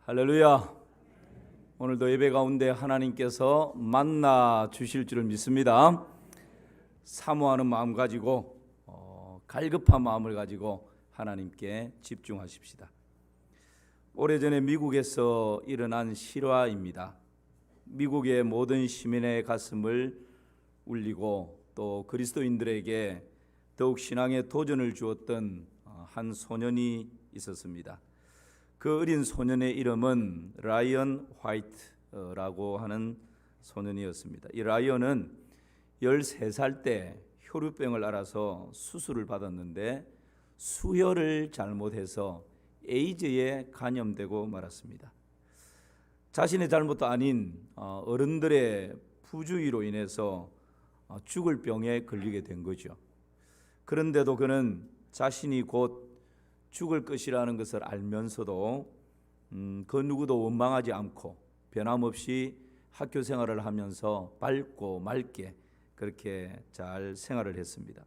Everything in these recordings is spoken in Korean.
할렐루야. 오늘도 예배 가운데 하나님께서 만나 주실 줄을 믿습니다. 사모하는 마음 가지고 갈급한 마음을 가지고 하나님께 집중하십시다. 오래전에 미국에서 일어난 실화입니다. 미국의 모든 시민의 가슴을 울리고 또 그리스도인들에게 더욱 신앙의 도전을 주었던 한 소년이 있었습니다. 그 어린 소년의 이름은 라이언 화이트라고 하는 소년이었습니다. 이 라이언은 13살 때 혈우병을 앓아서 수술을 받았는데 수혈을 잘못해서 에이즈에 감염되고 말았습니다. 자신의 잘못도 아닌 어른들의 부주의로 인해서 죽을 병에 걸리게 된 거죠. 그런데도 그는 자신이 곧 죽을 것이라는 것을 알면서도 그 누구도 원망하지 않고 변함없이 학교 생활을 하면서 밝고 맑게 그렇게 잘 생활을 했습니다.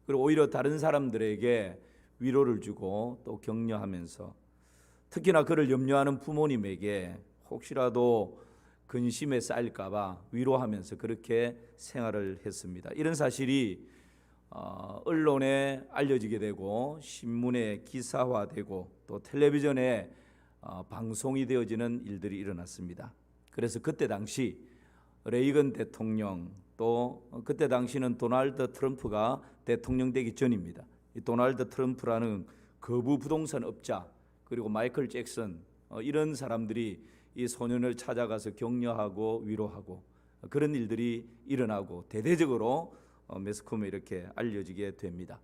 그리고 오히려 다른 사람들에게 위로를 주고 또 격려하면서 특히나 그를 염려하는 부모님에게 혹시라도 근심에 쌓일까 봐 위로하면서 그렇게 생활을 했습니다. 이런 사실이 언론에 알려지게 되고 신문에 기사화되고 또 텔레비전에 방송이 되어지는 일들이 일어났습니다. 그래서 그때 당시 레이건 대통령 또 그때 당시는 도널드 트럼프가 대통령 되기 전입니다. 이 도널드 트럼프라는 거부 부동산 업자 그리고 마이클 잭슨 이런 사람들이 이 소년을 찾아가서 격려하고 위로하고 그런 일들이 일어나고 대대적으로 매스컴에 이렇게 알려지게 됩니다.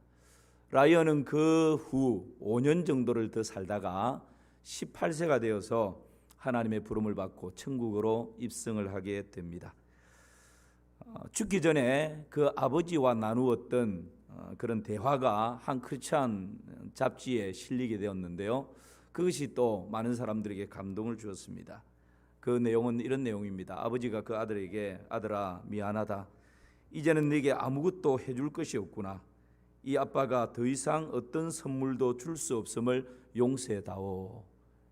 라이언은 그 후 5년 정도를 더 살다가 18세가 되어서 하나님의 부름을 받고 천국으로 입성을 하게 됩니다. 죽기 전에 그 아버지와 나누었던 그런 대화가 한 크리스찬 잡지에 실리게 되었는데요. 그것이 또 많은 사람들에게 감동을 주었습니다. 그 내용은 이런 내용입니다. 아버지가 그 아들에게 아들아 미안하다. 이제는 네게 아무것도 해줄 것이 없구나. 이 아빠가 더 이상 어떤 선물도 줄 수 없음을 용서해다오.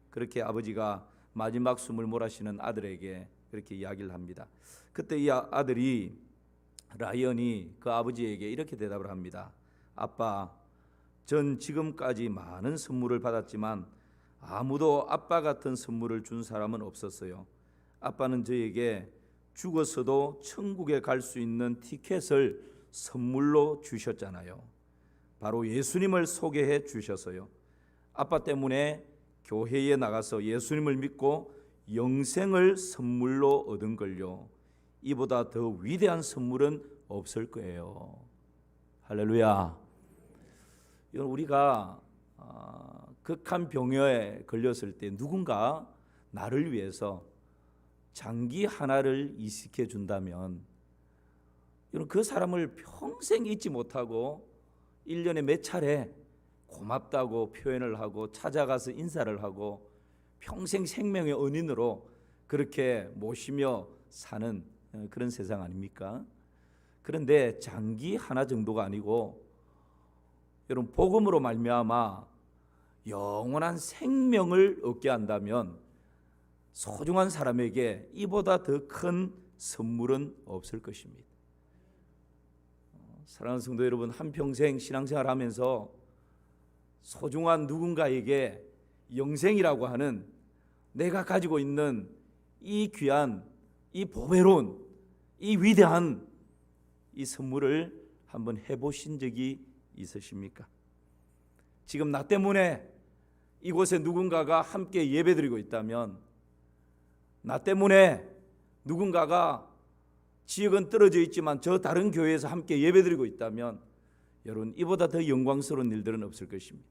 그렇게 아버지가 마지막 숨을 몰아쉬는 아들에게 그렇게 이야기를 합니다. 그때 이 아들이 라이언이 그 아버지에게 이렇게 대답을 합니다. 아빠, 전 지금까지 많은 선물을 받았지만 아무도 아빠 같은 선물을 준 사람은 없었어요. 아빠는 저에게 죽었어도 천국에 갈 수 있는 티켓을 선물로 주셨잖아요. 바로 예수님을 소개해 주셔서요. 아빠 때문에 교회에 나가서 예수님을 믿고 영생을 선물로 얻은 걸요. 이보다 더 위대한 선물은 없을 거예요. 할렐루야. 우리가 극한 병에 걸렸을 때 누군가 나를 위해서 장기 하나를 이식해 준다면 그 사람을 평생 잊지 못하고 1년에 몇 차례 고맙다고 표현을 하고 찾아가서 인사를 하고 평생 생명의 은인으로 그렇게 모시며 사는 그런 세상 아닙니까? 그런데 장기 하나 정도가 아니고 여러분 복음으로 말미암아 영원한 생명을 얻게 한다면 소중한 사람에게 이보다 더 큰 선물은 없을 것입니다. 사랑하는 성도 여러분, 한평생 신앙생활하면서 소중한 누군가에게 영생이라고 하는 내가 가지고 있는 이 귀한, 이 보배로운, 이 위대한 이 선물을 한번 해보신 적이 있으십니까? 지금 나 때문에 이곳에 누군가가 함께 예배드리고 있다면, 나 때문에 누군가가 지역은 떨어져 있지만 저 다른 교회에서 함께 예배드리고 있다면 여러분 이보다 더 영광스러운 일들은 없을 것입니다.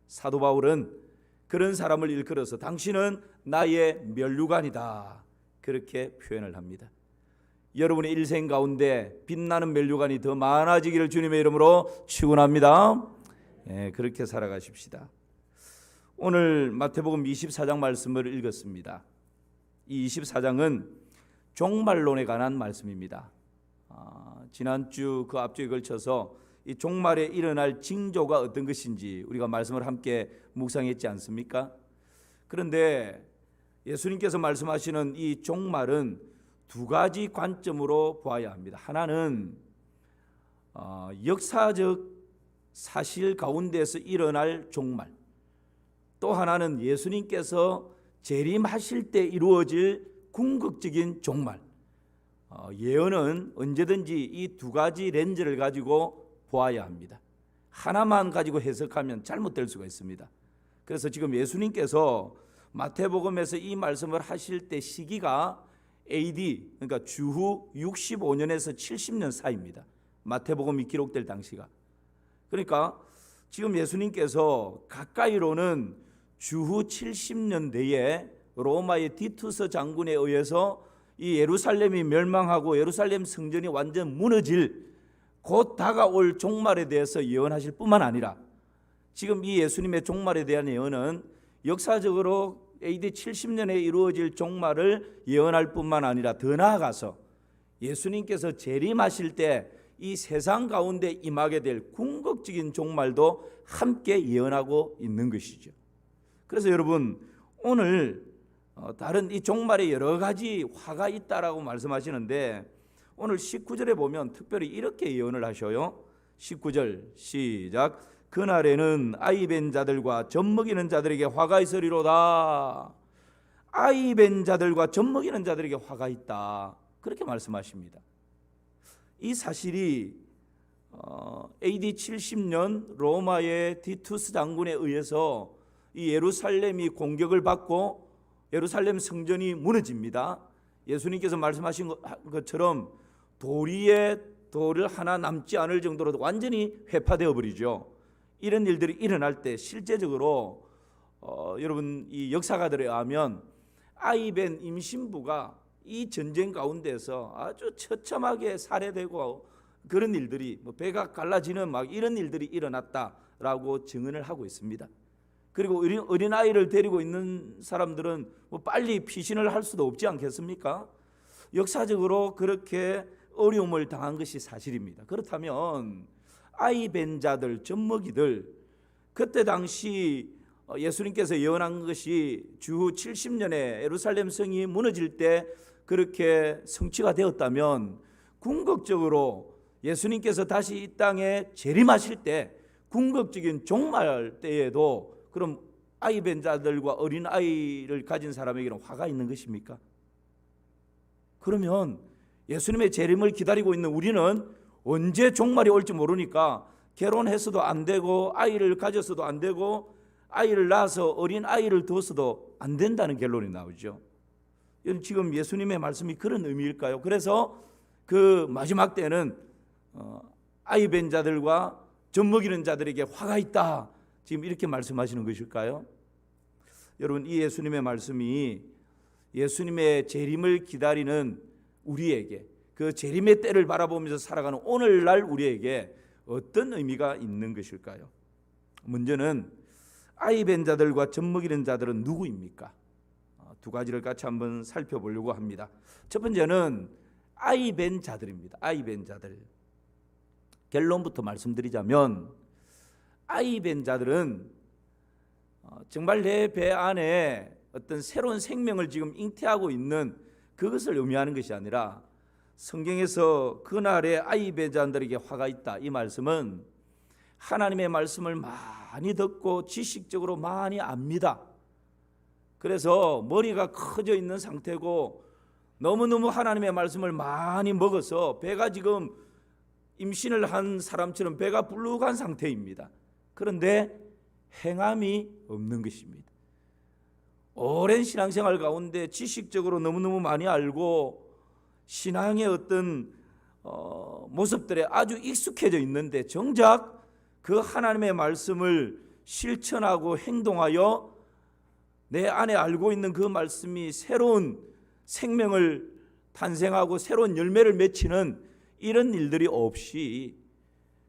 사도 바울은 그런 사람을 일컬어서 당신은 나의 면류관이다 그렇게 표현을 합니다. 여러분의 일생 가운데 빛나는 면류관이 더 많아지기를 주님의 이름으로 축원합니다. 그렇게 살아가십시다. 오늘 마태복음 24장 말씀을 읽었습니다. 이 24장은 종말론에 관한 말씀입니다. 지난주 그 앞주에 걸쳐서 이 종말에 일어날 징조가 어떤 것인지 우리가 말씀을 함께 묵상했지 않습니까? 그런데 예수님께서 말씀하시는 이 종말은 두 가지 관점으로 보아야 합니다. 하나는 역사적 사실 가운데서 일어날 종말, 또 하나는 예수님께서 재림하실 때 이루어질 궁극적인 종말. 예언은 언제든지 이 두 가지 렌즈를 가지고 보아야 합니다. 하나만 가지고 해석하면 잘못될 수가 있습니다. 그래서 지금 예수님께서 마태복음에서 이 말씀을 하실 때 시기가 AD, 그러니까 주후 65년에서 70년 사이입니다. 마태복음이 기록될 당시가. 그러니까 지금 예수님께서 가까이로는 주후 70년대에 로마의 디투스 장군에 의해서 이 예루살렘이 멸망하고 예루살렘 성전이 완전 무너질 곧 다가올 종말에 대해서 예언하실 뿐만 아니라 지금 이 예수님의 종말에 대한 예언은 역사적으로 AD 70년에 이루어질 종말을 예언할 뿐만 아니라 더 나아가서 예수님께서 재림하실 때 이 세상 가운데 임하게 될 궁극적인 종말도 함께 예언하고 있는 것이죠. 그래서 여러분, 오늘 다른 이 종말에 여러 가지 화가 있다라고 말씀하시는데 오늘 19절에 보면 특별히 이렇게 예언을 하셔요. 19절 시작. 그날에는 아이 벤 자들과 젖먹이는 자들에게 화가 있으리로다. 아이 벤 자들과 젖먹이는 자들에게 화가 있다, 그렇게 말씀하십니다. 이 사실이 AD 70년 로마의 디투스 장군에 의해서 이 예루살렘이 공격을 받고 예루살렘 성전이 무너집니다. 예수님께서 말씀하신 것처럼 도리에 돌을 하나 남지 않을 정도로 완전히 회파되어 버리죠. 이런 일들이 일어날 때 실제적으로 여러분, 이 역사가들에 의하면 아이벤 임신부가 이 전쟁 가운데서 아주 처참하게 살해되고 그런 일들이 배가 갈라지는 막 이런 일들이 일어났다라고 증언을 하고 있습니다. 그리고 어린아이를 데리고 있는 사람들은 빨리 피신을 할 수도 없지 않겠습니까? 역사적으로 그렇게 어려움을 당한 것이 사실입니다. 그렇다면 아이 벤 자들, 젖먹이들, 그때 당시 예수님께서 예언한 것이 주후 70년에 예루살렘 성이 무너질 때 그렇게 성취가 되었다면 궁극적으로 예수님께서 다시 이 땅에 재림하실 때 궁극적인 종말 때에도 그럼 아이 벤 자들과 어린아이를 가진 사람에게는 화가 있는 것입니까? 그러면 예수님의 재림을 기다리고 있는 우리는 언제 종말이 올지 모르니까 결혼해서도 안 되고 아이를 가졌어도 안 되고 아이를 낳아서 어린아이를 둬서도 안 된다는 결론이 나오죠. 지금 예수님의 말씀이 그런 의미일까요? 그래서 그 마지막 때는 아이 벤 자들과 젖먹이는 자들에게 화가 있다, 지금 이렇게 말씀하시는 것일까요? 여러분, 이 예수님의 말씀이 예수님의 재림을 기다리는 우리에게, 그 재림의 때를 바라보면서 살아가는 오늘날 우리에게 어떤 의미가 있는 것일까요? 먼저는 아이 벤 자들과 젖먹이는 자들은 누구입니까? 두 가지를 같이 한번 살펴보려고 합니다. 첫 번째는 아이 벤 자들입니다. 아이 벤 자들. 결론부터 말씀드리자면 아이 벤 자들은 정말 내 배 안에 어떤 새로운 생명을 지금 잉태하고 있는 그것을 의미하는 것이 아니라 성경에서 그날에 아이 벤 자들에게 화가 있다, 이 말씀은 하나님의 말씀을 많이 듣고 지식적으로 많이 압니다. 그래서 머리가 커져 있는 상태고 너무너무 하나님의 말씀을 많이 먹어서 배가 지금 임신을 한 사람처럼 배가 불룩한 상태입니다. 그런데 행함이 없는 것입니다. 오랜 신앙생활 가운데 지식적으로 너무너무 많이 알고 신앙의 어떤 모습들에 아주 익숙해져 있는데 정작 그 하나님의 말씀을 실천하고 행동하여 내 안에 알고 있는 그 말씀이 새로운 생명을 탄생하고 새로운 열매를 맺히는 이런 일들이 없이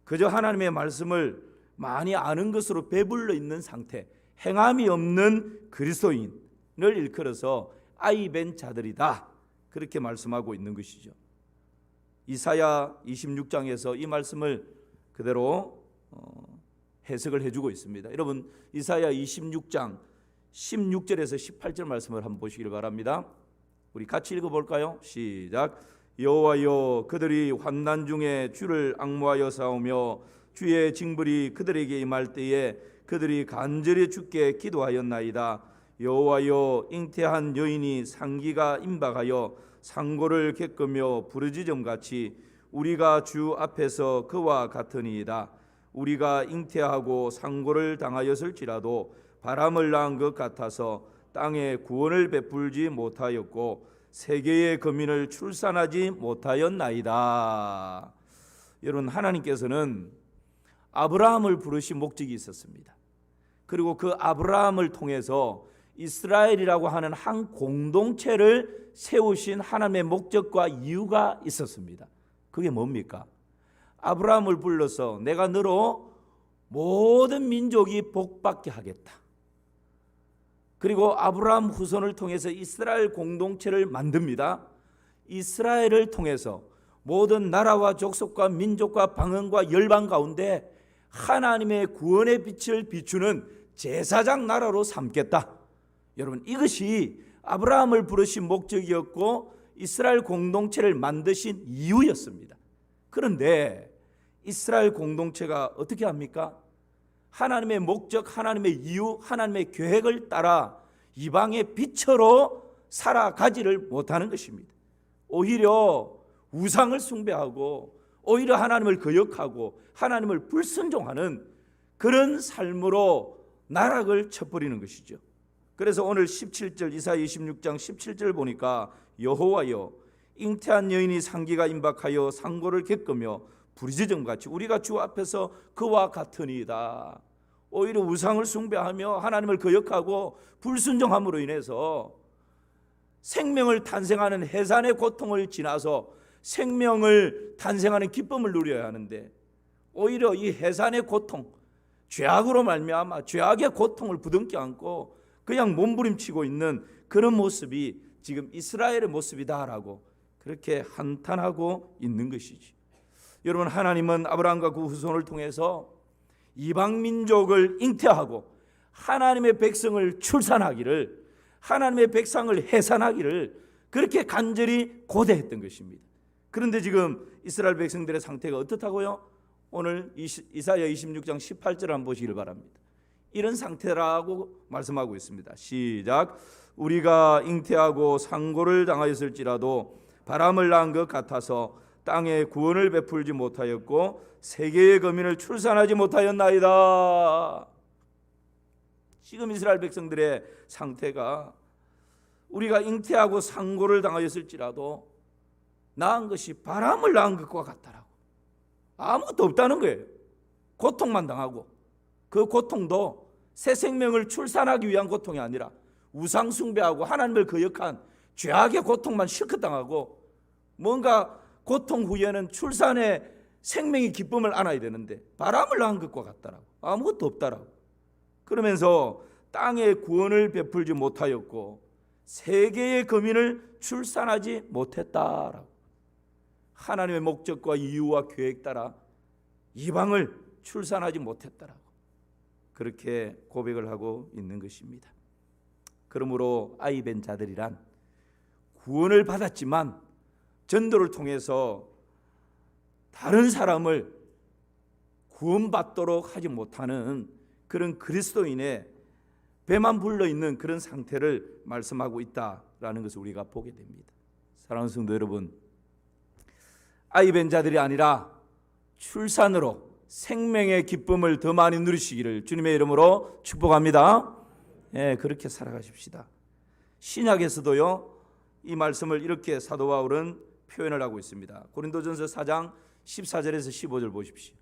그저 하나님의 말씀을 많이 아는 것으로 배불러 있는 상태, 행함이 없는 그리스도인을 일컬어서 아이 벤 자들이다, 그렇게 말씀하고 있는 것이죠. 이사야 26장에서 이 말씀을 그대로 해석을 해주고 있습니다. 여러분, 이사야 26장 16절에서 18절 말씀을 한번 보시길 바랍니다. 우리 같이 읽어볼까요? 시작. 여호와여, 그들이 환난 중에 주를 앙모하여 싸우며 주의 징벌이 그들에게 임할 때에 그들이 간절히 주께 기도하였나이다. 여호와여, 잉태한 여인이 상기가 임박하여 상고를 겪으며 부르짖음같이 우리가 주 앞에서 그와 같으니이다. 우리가 잉태하고 상고를 당하였을지라도 바람을 낳은 것 같아서 땅에 구원을 베풀지 못하였고 세계의 거민을 출산하지 못하였나이다. 여러분, 하나님께서는 아브라함을 부르신 목적이 있었습니다. 그리고 그 아브라함을 통해서 이스라엘이라고 하는 한 공동체를 세우신 하나님의 목적과 이유가 있었습니다. 그게 뭡니까? 아브라함을 불러서 내가 너로 모든 민족이 복받게 하겠다. 그리고 아브라함 후손을 통해서 이스라엘 공동체를 만듭니다. 이스라엘을 통해서 모든 나라와 족속과 민족과 방언과 열방 가운데 하나님의 구원의 빛을 비추는 제사장 나라로 삼겠다. 여러분, 이것이 아브라함을 부르신 목적이었고 이스라엘 공동체를 만드신 이유였습니다. 그런데 이스라엘 공동체가 어떻게 합니까? 하나님의 목적, 하나님의 이유, 하나님의 계획을 따라 이방의 빛으로 살아가지를 못하는 것입니다. 오히려 우상을 숭배하고 오히려 하나님을 거역하고 하나님을 불순종하는 그런 삶으로 나락을 쳐버리는 것이죠. 그래서 오늘 17절 이사야 26장 17절 보니까 여호와여, 잉태한 여인이 상기가 임박하여 상고를 겪으며 부르짖음같이 우리가 주 앞에서 그와 같으니이다. 오히려 우상을 숭배하며 하나님을 거역하고 불순종함으로 인해서 생명을 탄생하는 해산의 고통을 지나서 생명을 탄생하는 기쁨을 누려야 하는데 오히려 이 해산의 고통, 죄악으로 말미암아 죄악의 고통을 부둥켜 안고 그냥 몸부림치고 있는 그런 모습이 지금 이스라엘의 모습이다라고 그렇게 한탄하고 있는 것이지. 여러분, 하나님은 아브라함과 그 후손을 통해서 이방 민족을 잉태하고 하나님의 백성을 출산하기를, 하나님의 백성을 해산하기를 그렇게 간절히 고대했던 것입니다. 그런데 지금 이스라엘 백성들의 상태가 어떻다고요? 오늘 이사야 26장 18절을 한번 보시길 바랍니다. 이런 상태라고 말씀하고 있습니다. 시작. 우리가 잉태하고 상고를 당하였을지라도 바람을 낳은 것 같아서 땅에 구원을 베풀지 못하였고 세계의 거민을 출산하지 못하였나이다. 지금 이스라엘 백성들의 상태가 우리가 잉태하고 상고를 당하였을지라도 낳은 것이 바람을 낳은 것과 같다라고. 아무것도 없다는 거예요. 고통만 당하고 그 고통도 새 생명을 출산하기 위한 고통이 아니라 우상 숭배하고 하나님을 거역한 죄악의 고통만 실컷 당하고 뭔가 고통 후에는 출산의 생명의 기쁨을 안아야 되는데 바람을 낳은 것과 같다라고. 아무것도 없다라고. 그러면서 땅에 구원을 베풀지 못하였고 세계의 거민을 출산하지 못했다라고. 하나님의 목적과 이유와 계획 따라 이방을 출산하지 못했다라고 그렇게 고백을 하고 있는 것입니다. 그러므로 아이벤 자들이란 구원을 받았지만 전도를 통해서 다른 사람을 구원받도록 하지 못하는 그런 그리스도인의 배만 불러있는 그런 상태를 말씀하고 있다라는 것을 우리가 보게 됩니다. 사랑하는 성도 여러분, 아이벤 자들이 아니라 출산으로 생명의 기쁨을 더 많이 누리시기를 주님의 이름으로 축복합니다. 그렇게 살아가십시다. 신약에서도요, 이 말씀을 이렇게 사도 바울은 표현을 하고 있습니다. 고린도전서 4장 14절에서 15절 보십시오.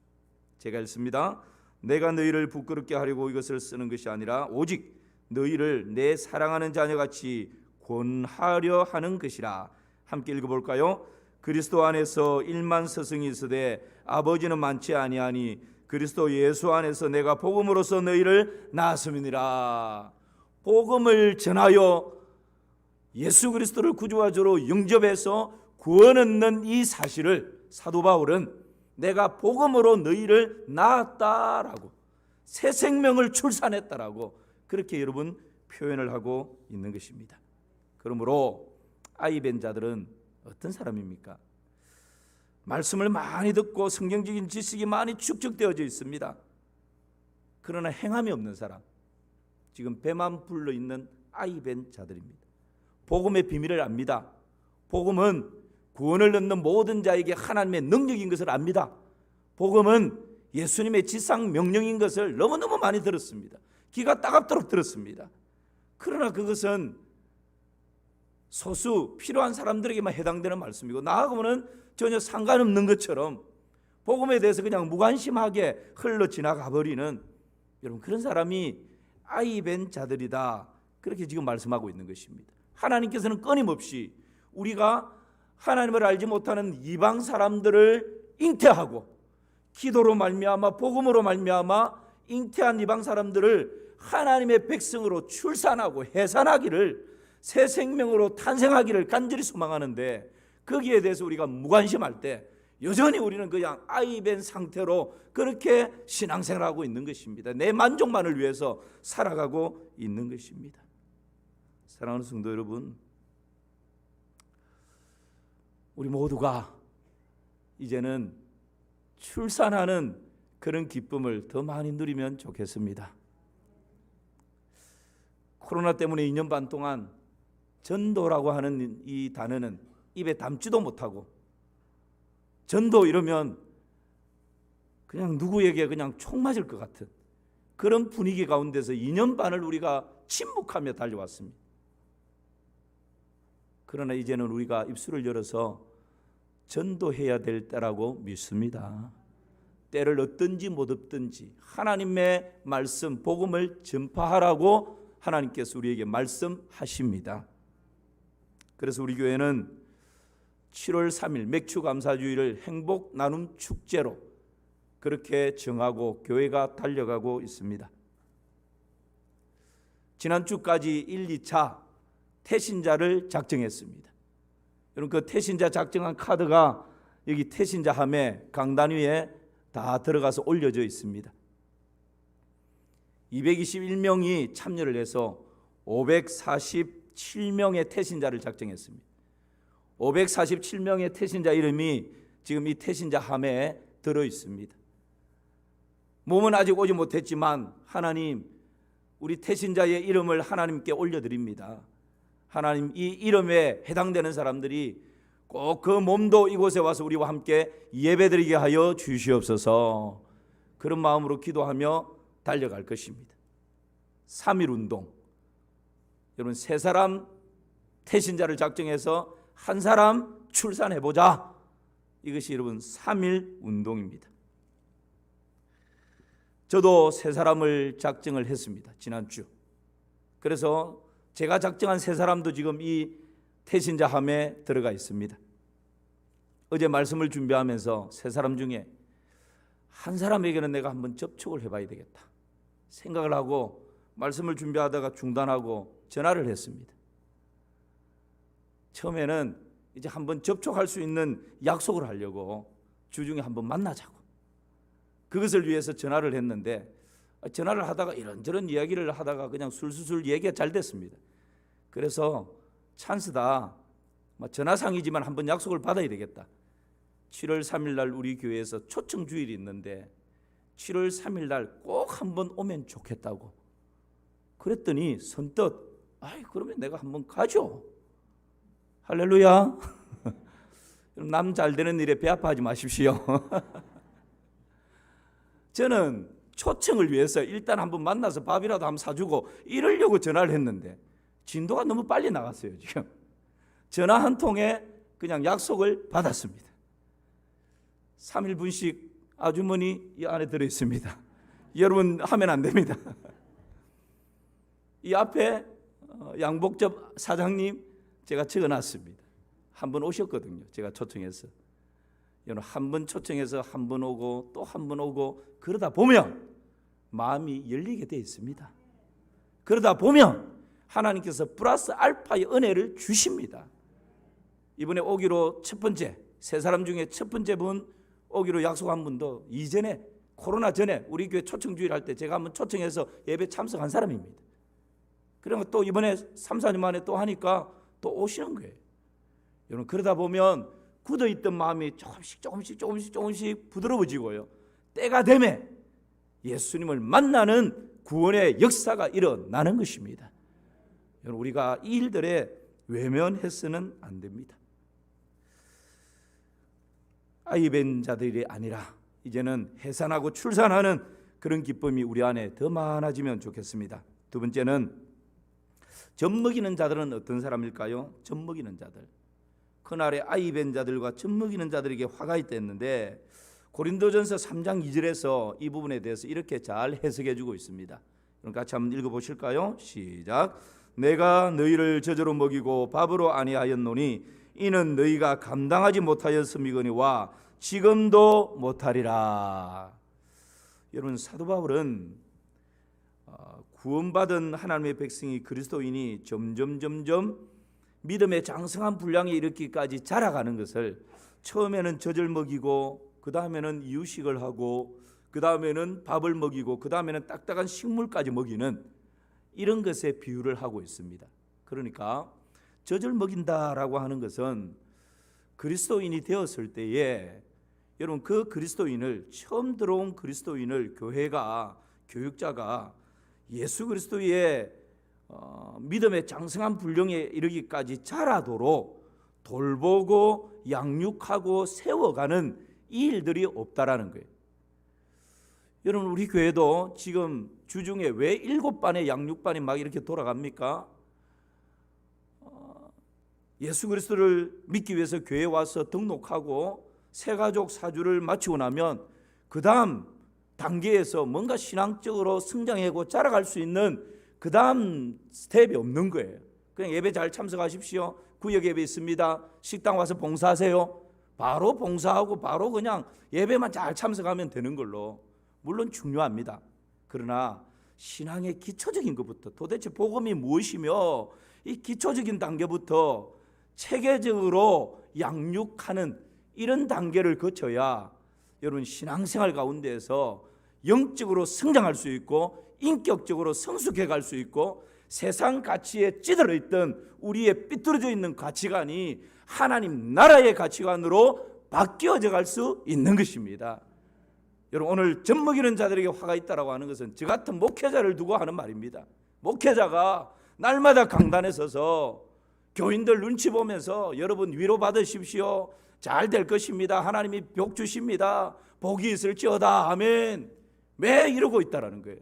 제가 읽습니다. 내가 너희를 부끄럽게 하려고 이것을 쓰는 것이 아니라 오직 너희를 내 사랑하는 자녀같이 권하려 하는 것이라. 함께 읽어볼까요? 그리스도 안에서 1만 스승이 있으되 아버지는 많지 아니하니 그리스도 예수 안에서 내가 복음으로써 너희를 낳았음이니라. 복음을 전하여 예수 그리스도를 구주와 주로 영접해서 구원 얻는 이 사실을 사도 바울은 내가 복음으로 너희를 낳았다라고, 새 생명을 출산했다라고 그렇게 여러분 표현을 하고 있는 것입니다. 그러므로 아이벤 자들은 어떤 사람입니까? 말씀을 많이 듣고 성경적인 지식이 많이 축적되어져 있습니다. 그러나 행함이 없는 사람, 지금 배만 불러 있는 아이벤 자들입니다. 복음의 비밀을 압니다. 복음은 구원을 얻는 모든 자에게 하나님의 능력인 것을 압니다. 복음은 예수님의 지상 명령인 것을 너무너무 많이 들었습니다. 귀가 따갑도록 들었습니다. 그러나 그것은 소수 필요한 사람들에게만 해당되는 말씀이고 나하고는 전혀 상관없는 것처럼 복음에 대해서 그냥 무관심하게 흘러 지나가 버리는, 여러분, 그런 사람이 아이벤 자들이다, 그렇게 지금 말씀하고 있는 것입니다. 하나님께서는 끊임없이 우리가 하나님을 알지 못하는 이방 사람들을 잉태하고 기도로 말미암아 복음으로 말미암아 잉태한 이방 사람들을 하나님의 백성으로 출산하고 해산하기를, 새 생명으로 탄생하기를 간절히 소망하는데, 거기에 대해서 우리가 무관심할 때 여전히 우리는 그냥 아이벤 상태로 그렇게 신앙생활하고 있는 것입니다. 내 만족만을 위해서 살아가고 있는 것입니다. 사랑하는 성도 여러분, 우리 모두가 이제는 출산하는 그런 기쁨을 더 많이 누리면 좋겠습니다. 코로나 때문에 2년 반 동안 전도라고 하는 이 단어는 입에 담지도 못하고, 전도 이러면 그냥 누구에게 그냥 총 맞을 것 같은 그런 분위기 가운데서 2년 반을 우리가 침묵하며 달려왔습니다. 그러나 이제는 우리가 입술을 열어서 전도해야 될 때라고 믿습니다. 때를 얻든지 못 얻든지 하나님의 말씀, 복음을 전파하라고 하나님께서 우리에게 말씀하십니다. 그래서 우리 교회는 7월 3일 맥주감사주의를 행복 나눔 축제로 그렇게 정하고 교회가 달려가고 있습니다. 지난주까지 1, 2차 태신자를 작정했습니다. 여러분, 그 태신자 작정한 카드가 여기 태신자함에 강단 위에 다 들어가서 올려져 있습니다. 221명이 참여를 해서 547명의 태신자를 작정했습니다. 547명의 태신자 이름이 지금 이 태신자함에 들어 있습니다. 몸은 아직 오지 못했지만 하나님, 우리 태신자의 이름을 하나님께 올려드립니다. 하나님, 이 이름에 해당되는 사람들이 꼭 그 몸도 이곳에 와서 우리와 함께 예배드리게 하여 주시옵소서. 그런 마음으로 기도하며 달려갈 것입니다. 3.1 운동, 여러분, 세 사람 태신자를 작정해서 한 사람 출산해보자. 이것이 여러분 3.1 운동입니다. 저도 세 사람을 작정을 했습니다, 지난주. 그래서 제가 작정한 세 사람도 지금 이 태신자함에 들어가 있습니다. 어제 말씀을 준비하면서 세 사람 중에 한 사람에게는 내가 한번 접촉을 해봐야 되겠다 생각을 하고 말씀을 준비하다가 중단하고 전화를 했습니다. 처음에는 이제 한번 접촉할 수 있는 약속을 하려고 주중에 한번 만나자고, 그것을 위해서 전화를 했는데, 전화를 하다가 이런저런 이야기를 하다가 그냥 술술술 얘기가 잘 됐습니다. 그래서 찬스다, 전화상이지만 한번 약속을 받아야 되겠다. 7월 3일 날 우리 교회에서 초청 주일이 있는데 7월 3일 날 꼭 한번 오면 좋겠다고 그랬더니 선뜻, 그러면 내가 한번 가죠. 할렐루야. 남 잘 되는 일에 배 아파하지 마십시오. 저는 초청을 위해서 일단 한번 만나서 밥이라도 한번 사주고 이러려고 전화를 했는데 진도가 너무 빨리 나갔어요. 지금 전화 한 통에 그냥 약속을 받았습니다. 3일 분식 아주머니 이 안에 들어있습니다. 여러분 하면 안 됩니다. 이 앞에 양복접 사장님 제가 적어놨습니다. 한 번 오셨거든요. 제가 초청해서. 여러분, 한 번 초청해서 한 번 오고 또 한 번 오고 그러다 보면 마음이 열리게 되어 있습니다. 그러다 보면 하나님께서 플러스 알파의 은혜를 주십니다. 이번에 오기로 첫 번째, 세 사람 중에 첫 번째 분 오기로 약속한 분도 이전에 코로나 전에 우리 교회 초청주일 할 때 제가 한번 초청해서 예배 참석한 사람입니다. 그러면 또 이번에 3, 4년 만에 또 하니까 또 오시는 거예요. 여러분, 그러다 보면 굳어있던 마음이 조금씩 부드러워지고요. 때가 되면 예수님을 만나는 구원의 역사가 일어나는 것입니다. 여러분, 우리가 이 일들에 외면해서는 안 됩니다. 아이벤 자들이 아니라 이제는 해산하고 출산하는 그런 기쁨이 우리 안에 더 많아지면 좋겠습니다. 두 번째는 젖먹이는 자들은 어떤 사람일까요? 젖먹이는 자들. 그날의 아이벤 자들과 젖먹이는 자들에게 화가 있다 했는데 고린도전서 3장 2절에서 이 부분에 대해서 이렇게 잘 해석해 주고 있습니다. 그럼 같이 한번 읽어보실까요? 시작. 내가 너희를 젖으로 먹이고 밥으로 아니하였노니 이는 너희가 감당하지 못하였음이거니와 지금도 못하리라. 여러분, 사도 바울은 구원받은 하나님의 백성이 그리스도인이 점점 믿음의 장성한 분량에 이르기까지 자라가는 것을 처음에는 젖을 먹이고 그 다음에는 이유식을 하고 그 다음에는 밥을 먹이고 그 다음에는 딱딱한 식물까지 먹이는 이런 것에 비유를 하고 있습니다. 그러니까 젖을 먹인다라고 하는 것은 그리스도인이 되었을 때에 여러분, 그 그리스도인을, 처음 들어온 그리스도인을 교회가, 교육자가 예수 그리스도의 믿음의 장성한 분량에 이르기까지 자라도록 돌보고 양육하고 세워가는 이 일들이 없다라는 거예요. 여러분, 우리 교회도 지금 주중에 왜 7반의 양육반이 막 이렇게 돌아갑니까? 예수 그리스도를 믿기 위해서 교회에 와서 등록하고 새가족 사주를 마치고 나면 그 다음 단계에서 뭔가 신앙적으로 성장하고 자라갈 수 있는 그 다음 스텝이 없는 거예요. 그냥 예배 잘 참석하십시오. 구역 예배 있습니다. 식당 와서 봉사하세요. 바로 봉사하고 바로 그냥 예배만 잘 참석하면 되는 걸로. 물론 중요합니다. 그러나 신앙의 기초적인 것부터, 도대체 복음이 무엇이며 이 기초적인 단계부터 체계적으로 양육하는 이런 단계를 거쳐야 여러분, 신앙생활 가운데에서 영적으로 성장할 수 있고 인격적으로 성숙해 갈 수 있고 세상 가치에 찌들어 있던 우리의 삐뚤어져 있는 가치관이 하나님 나라의 가치관으로 바뀌어져 갈 수 있는 것입니다. 여러분, 오늘 젖먹이는 자들에게 화가 있다라고 하는 것은 저 같은 목회자를 두고 하는 말입니다. 목회자가 날마다 강단에 서서 교인들 눈치 보면서 여러분 위로받으십시오. 잘 될 것입니다. 하나님이 복 주십니다. 복이 있을지어다. 아멘. 매 이러고 있다라는 거예요.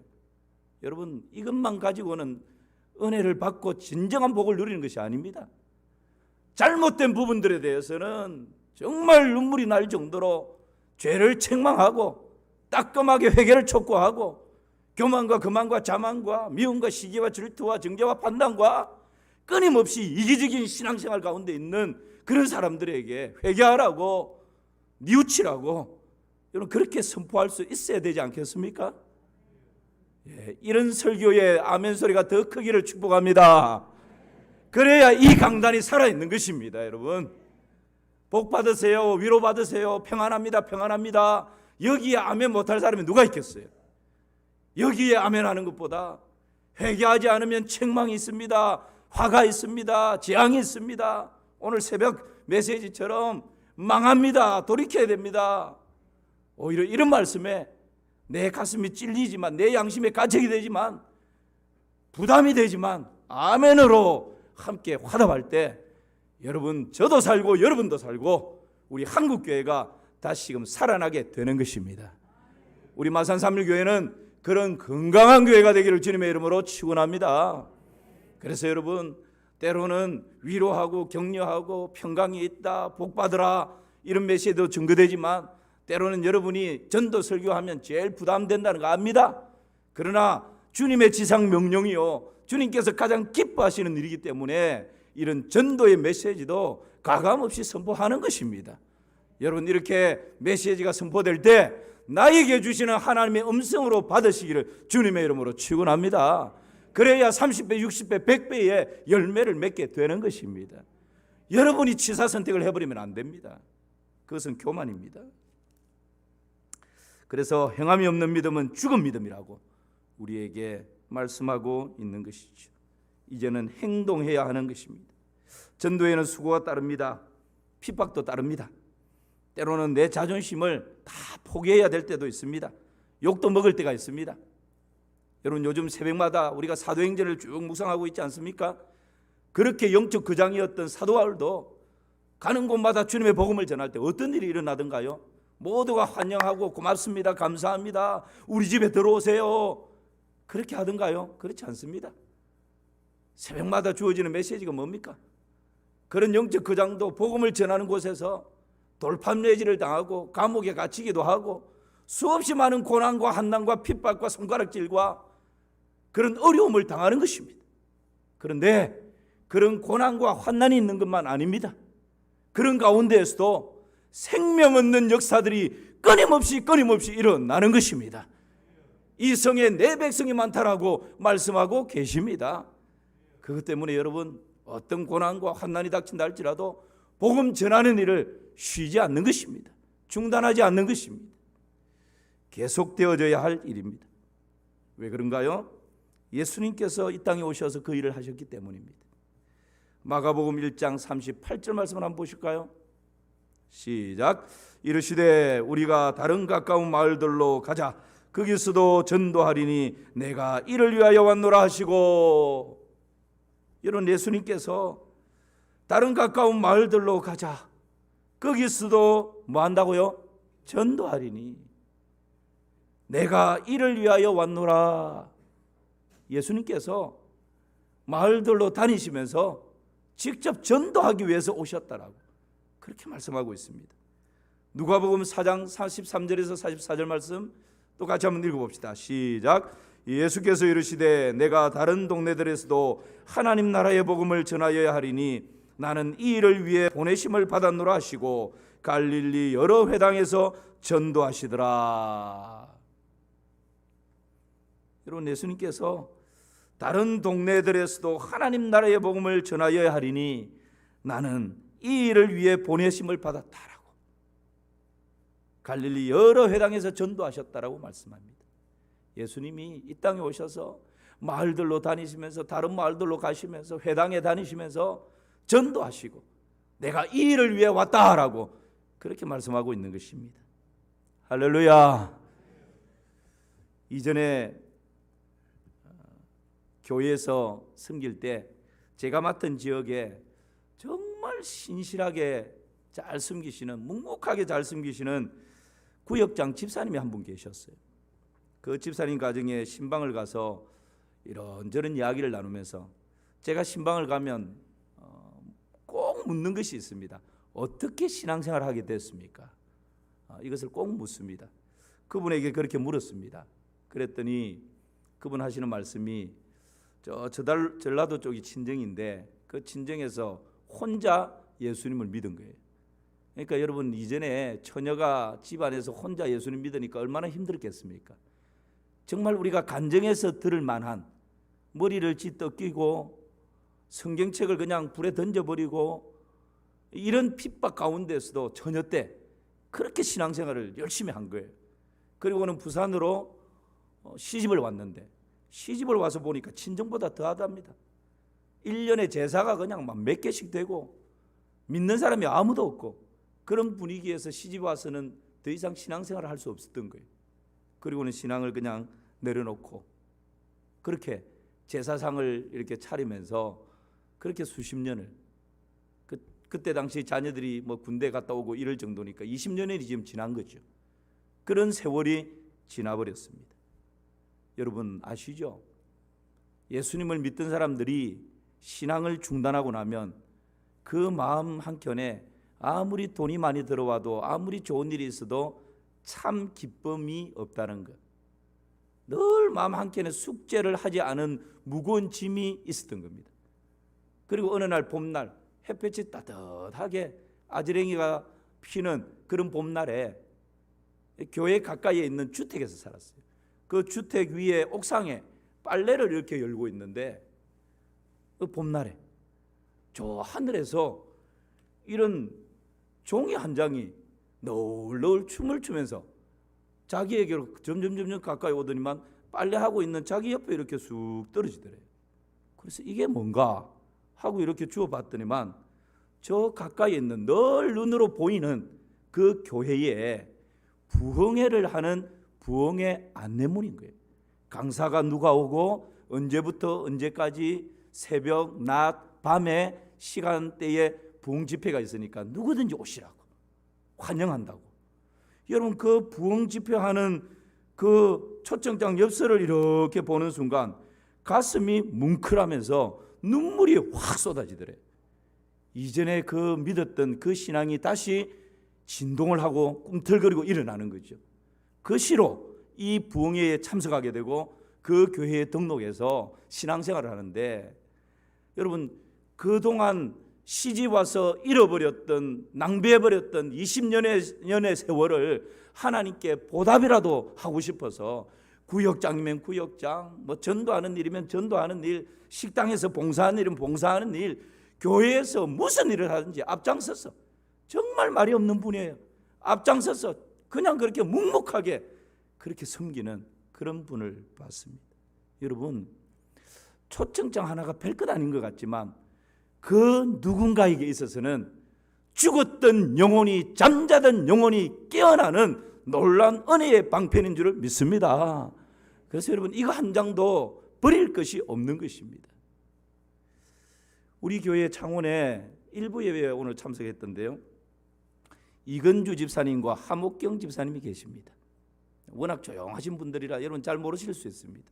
여러분, 이것만 가지고는 은혜를 받고 진정한 복을 누리는 것이 아닙니다. 잘못된 부분들에 대해서는 정말 눈물이 날 정도로 죄를 책망하고 따끔하게 회개를 촉구하고 교만과 거만과 자만과 미움과 시기와 질투와 정죄와 판단과 끊임없이 이기적인 신앙생활 가운데 있는 그런 사람들에게 회개하라고 뉘우치라고 여러분 그렇게 선포할 수 있어야 되지 않겠습니까? 예, 이런 설교에 아멘 소리가 더 크기를 축복합니다. 그래야 이 강단이 살아있는 것입니다. 여러분 복 받으세요. 위로 받으세요. 평안합니다. 평안합니다. 여기에 아멘 못할 사람이 누가 있겠어요? 여기에 아멘 하는 것보다 회개하지 않으면 책망이 있습니다. 화가 있습니다. 재앙이 있습니다. 오늘 새벽 메시지처럼 망합니다. 돌이켜야 됩니다. 오히려 이런 말씀에 내 가슴이 찔리지만 내 양심에 가책이 되지만 부담이 되지만 아멘으로 함께 화답할 때 여러분 저도 살고 여러분도 살고 우리 한국교회가 다시금 살아나게 되는 것입니다. 우리 마산 삼일교회는 그런 건강한 교회가 되기를 주님의 이름으로 축원합니다. 그래서 여러분 때로는 위로하고 격려하고 평강이 있다 복 받으라 이런 메시지도 증거되지만 때로는 여러분이 전도 설교하면 제일 부담된다는 거 압니다. 그러나 주님의 지상 명령이요 주님께서 가장 기뻐하시는 일이기 때문에 이런 전도의 메시지도 가감없이 선포하는 것입니다. 여러분 이렇게 메시지가 선포될 때 나에게 주시는 하나님의 음성으로 받으시기를 주님의 이름으로 축원합니다. 그래야 30배, 60배, 100배의 열매를 맺게 되는 것입니다. 여러분이 치사 선택을 해버리면 안 됩니다. 그것은 교만입니다. 그래서 행함이 없는 믿음은 죽은 믿음이라고 우리에게 말씀하고 있는 것이죠. 이제는 행동해야 하는 것입니다. 전도에는 수고가 따릅니다. 핍박도 따릅니다. 때로는 내 자존심을 다 포기해야 될 때도 있습니다. 욕도 먹을 때가 있습니다. 여러분, 요즘 새벽마다 우리가 사도행전을 쭉 묵상하고 있지 않습니까? 그렇게 영적 거장이었던 사도 바울도 가는 곳마다 주님의 복음을 전할 때 어떤 일이 일어나던가요? 모두가 환영하고 고맙습니다, 감사합니다, 우리 집에 들어오세요, 그렇게 하던가요? 그렇지 않습니다. 새벽마다 주어지는 메시지가 뭡니까? 그런 영적 거장도 복음을 전하는 곳에서 돌판매질을 당하고 감옥에 갇히기도 하고 수없이 많은 고난과 한난과 핍박과 손가락질과 그런 어려움을 당하는 것입니다. 그런데 그런 고난과 환난이 있는 것만 아닙니다. 그런 가운데에서도 생명 얻는 역사들이 끊임없이 일어나는 것입니다. 이 성에 내 백성이 많다라고 말씀하고 계십니다. 그것 때문에 여러분, 어떤 고난과 환난이 닥친다 할지라도 복음 전하는 일을 쉬지 않는 것입니다. 중단하지 않는 것입니다. 계속되어져야 할 일입니다. 왜 그런가요? 예수님께서 이 땅에 오셔서 그 일을 하셨기 때문입니다. 마가복음 1장 38절 말씀을 한번 보실까요? 시작. 이르시되 우리가 다른 가까운 마을들로 가자. 거기서도 전도하리니 내가 이를 위하여 왔노라 하시고. 이런 예수님께서 다른 가까운 마을들로 가자. 거기서도 뭐 한다고요? 전도하리니 내가 이를 위하여 왔노라. 예수님께서 마을들로 다니시면서 직접 전도하기 위해서 오셨다라고 그렇게 말씀하고 있습니다. 누가복음 4장 43절에서 44절 말씀 또 같이 한번 읽어봅시다. 시작. 예수께서 이르시되 내가 다른 동네들에서도 하나님 나라의 복음을 전하여야 하리니 나는 이 일을 위해 보내심을 받았노라 하시고 갈릴리 여러 회당에서 전도하시더라. 여러분, 예수님께서 다른 동네들에서도 하나님 나라의 복음을 전하여야 하리니 나는 이 일을 위해 보내심을 받았다라고 갈릴리 여러 회당에서 전도하셨다라고 말씀합니다. 예수님이 이 땅에 오셔서 마을들로 다니시면서 다른 마을들로 가시면서 회당에 다니시면서 전도하시고 내가 이 일을 위해 왔다라고 그렇게 말씀하고 있는 것입니다. 할렐루야. 이전에 교회에서 섬길 때 제가 맡은 지역에 정말 신실하게 잘 섬기시는, 묵묵하게 잘 섬기시는 구역장 집사님이 한 분 계셨어요. 그 집사님 가정에 신방을 가서 이런저런 이야기를 나누면서 제가 신방을 가면 꼭 묻는 것이 있습니다. 어떻게 신앙생활을 하게 됐습니까? 이것을 꼭 묻습니다. 그분에게 그렇게 물었습니다. 그랬더니 그분 하시는 말씀이 전라도 쪽이 친정인데 그 친정에서 혼자 예수님을 믿은 거예요. 그러니까 여러분, 이전에 처녀가 집안에서 혼자 예수님 믿으니까 얼마나 힘들겠습니까? 정말 우리가 간증해서 들을 만한, 머리를 찢어 끼고 성경책을 그냥 불에 던져버리고 이런 핍박 가운데서도 처녀 때 그렇게 신앙생활을 열심히 한 거예요. 그리고는 부산으로 시집을 왔는데 시집을 와서 보니까 친정보다 더하답니다. 1년에 제사가 그냥 막 몇 개씩 되고 믿는 사람이 아무도 없고 그런 분위기에서 시집 와서는 더 이상 신앙생활을 할 수 없었던 거예요. 그리고는 신앙을 그냥 내려놓고 그렇게 제사상을 이렇게 차리면서 그렇게 수십 년을 그때 당시 자녀들이 뭐 군대 갔다 오고 이럴 정도니까 20년이 지금 지난 거죠. 그런 세월이 지나버렸습니다. 여러분 아시죠? 예수님을 믿던 사람들이 신앙을 중단하고 나면 그 마음 한켠에 아무리 돈이 많이 들어와도 아무리 좋은 일이 있어도 참 기쁨이 없다는 것. 늘 마음 한켠에 숙제를 하지 않은 무거운 짐이 있었던 겁니다. 그리고 어느 날 봄날 햇볕이 따뜻하게 아지랭이가 피는 그런 봄날에 교회 가까이에 있는 주택에서 살았어요. 그 주택 위에 옥상에 빨래를 이렇게 열고 있는데 그 봄날에 저 하늘에서 이런 종이 한 장이 너울너울 춤을 추면서 자기에게로 점점 가까이 오더니만 빨래하고 있는 자기 옆에 이렇게 쑥 떨어지더래요. 그래서 이게 뭔가 하고 이렇게 주워봤더니만 저 가까이 있는 늘 눈으로 보이는 그 교회에 부흥회를 하는 부흥회 안내문인 거예요. 강사가 누가 오고 언제부터 언제까지 새벽, 낮, 밤에 시간대에 부흥 집회가 있으니까 누구든지 오시라고 환영한다고. 여러분 그 부흥 집회하는 그 초청장 엽서를 이렇게 보는 순간 가슴이 뭉클하면서 눈물이 확 쏟아지더래. 이전에 그 믿었던 그 신앙이 다시 진동을 하고 꿈틀거리고 일어나는 거죠. 그 시로 이 부흥회에 참석하게 되고 그 교회에 등록해서 신앙생활을 하는데, 여러분 그동안 시집 와서 잃어버렸던 낭비해버렸던 20년의 세월을 하나님께 보답이라도 하고 싶어서 구역장이면 구역장, 뭐 전도하는 일이면 전도하는 일, 식당에서 봉사하는 일이면 봉사하는 일, 교회에서 무슨 일을 하든지 앞장서서, 정말 말이 없는 분이에요. 앞장서서 그냥 그렇게 묵묵하게 그렇게 섬기는 그런 분을 봤습니다. 여러분 초청장 하나가 별것 아닌 것 같지만 그 누군가에게 있어서는 죽었던 영혼이, 잠자던 영혼이 깨어나는 놀라운 은혜의 방편인 줄을 믿습니다. 그래서 여러분 이거 한 장도 버릴 것이 없는 것입니다. 우리 교회 창원에 일부 예배에 오늘 참석했던데요, 이건주 집사님과 하목경 집사님이 계십니다. 워낙 조용하신 분들이라 여러분 잘 모르실 수 있습니다.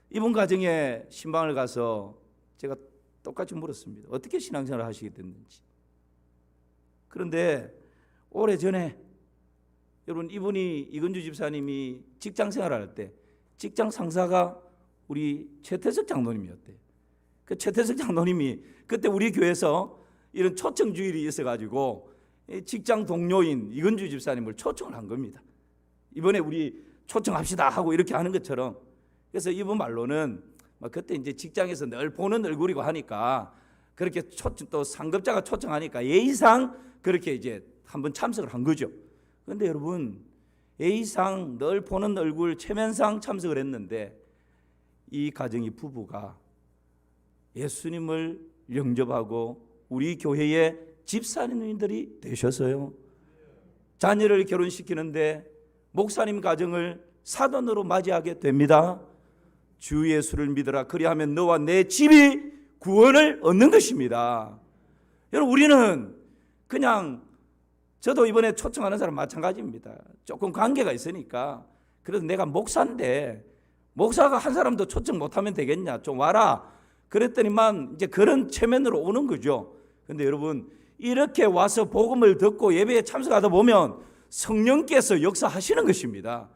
이분 가정에 신방을 가서 제가 똑같이 물었습니다. 어떻게 신앙생활을 하시게 됐는지. 그런데 오래전에 여러분 이분이, 이건주 집사님이 직장 생활할 때 직장 상사가 우리 최태석 장로님이었대요. 그 최태석 장로님이 그때 우리 교회에서 이런 초청 주일이 있어가지고 직장 동료인 이건주 집사님을 초청을 한 겁니다. 이번에 우리 초청합시다 하고 이렇게 하는 것처럼. 그래서 이분 말로는 그때 이제 직장에서 늘 보는 얼굴이고 하니까 그렇게 또 상급자가 초청하니까 예의상 그렇게 이제 한번 참석을 한 거죠. 그런데 여러분 예의상 늘 보는 얼굴 체면상 참석을 했는데 이 가정이, 부부가 예수님을 영접하고 우리 교회의 집사님들이 되셨어요. 자녀를 결혼시키는데 목사님 가정을 사돈으로 맞이하게 됩니다. 주 예수를 믿으라, 그리하면 너와 내 집이 구원을 얻는 것입니다. 여러분 우리는 그냥, 저도 이번에 초청하는 사람 마찬가지입니다. 조금 관계가 있으니까, 그래도 내가 목사인데 목사가 한 사람도 초청 못하면 되겠냐, 좀 와라 그랬더니만 이제 그런 체면으로 오는 거죠. 그런데 여러분 이렇게 와서 복음을 듣고 예배에 참석하다 보면 성령께서 역사하시는 것입니다.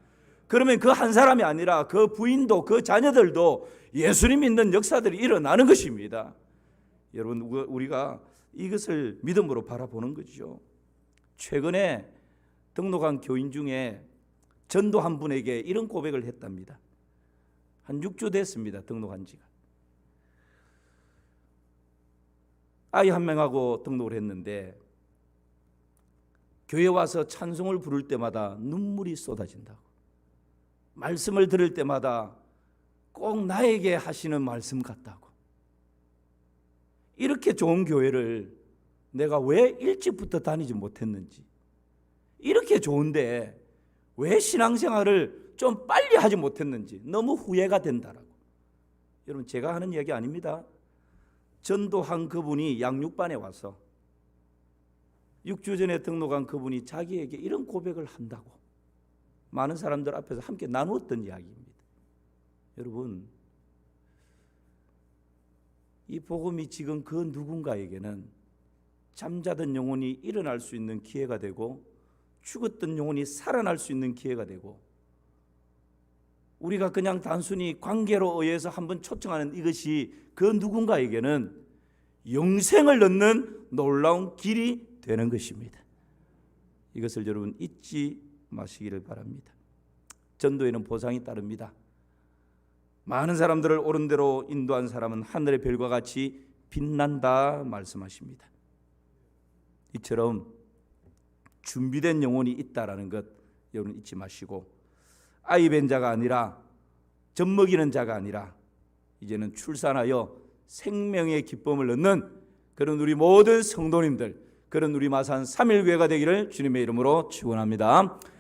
그러면 그 한 사람이 아니라 그 부인도 그 자녀들도 예수님 믿는 역사들이 일어나는 것입니다. 여러분 우리가 이것을 믿음으로 바라보는 거죠. 최근에 등록한 교인 중에 전도한 분에게 이런 고백을 했답니다. 한 6주 됐습니다, 등록한 지가. 아이 한 명하고 등록을 했는데 교회 와서 찬송을 부를 때마다 눈물이 쏟아진다고. 말씀을 들을 때마다 꼭 나에게 하시는 말씀 같다고. 이렇게 좋은 교회를 내가 왜 일찍부터 다니지 못했는지, 이렇게 좋은데 왜 신앙생활을 좀 빨리 하지 못했는지 너무 후회가 된다라고. 여러분 제가 하는 얘기 아닙니다. 전도한 그분이 양육반에 와서 6주 전에 등록한 그분이 자기에게 이런 고백을 한다고 많은 사람들 앞에서 함께 나누었던 이야기입니다. 여러분 이 복음이 지금 그 누군가에게는 잠자던 영혼이 일어날 수 있는 기회가 되고, 죽었던 영혼이 살아날 수 있는 기회가 되고, 우리가 그냥 단순히 관계로 의해서 한번 초청하는 이것이 그 누군가에게는 영생을 얻는 놀라운 길이 되는 것입니다. 이것을 여러분 잊지 마시기를 바랍니다. 전도에는 보상이 따릅니다. 많은 사람들을 옳은 대로 인도한 사람은 하늘의 별과 같이 빛난다 말씀하십니다. 이처럼 준비된 영혼이 있다라는 것 여러분 잊지 마시고, 아이 뵌 자가 아니라, 젖먹이는 자가 아니라 이제는 출산하여 생명의 기쁨을 얻는 그런 우리 모든 성도님들, 그런 우리 마산 3.1교회가 되기를 주님의 이름으로 축원합니다.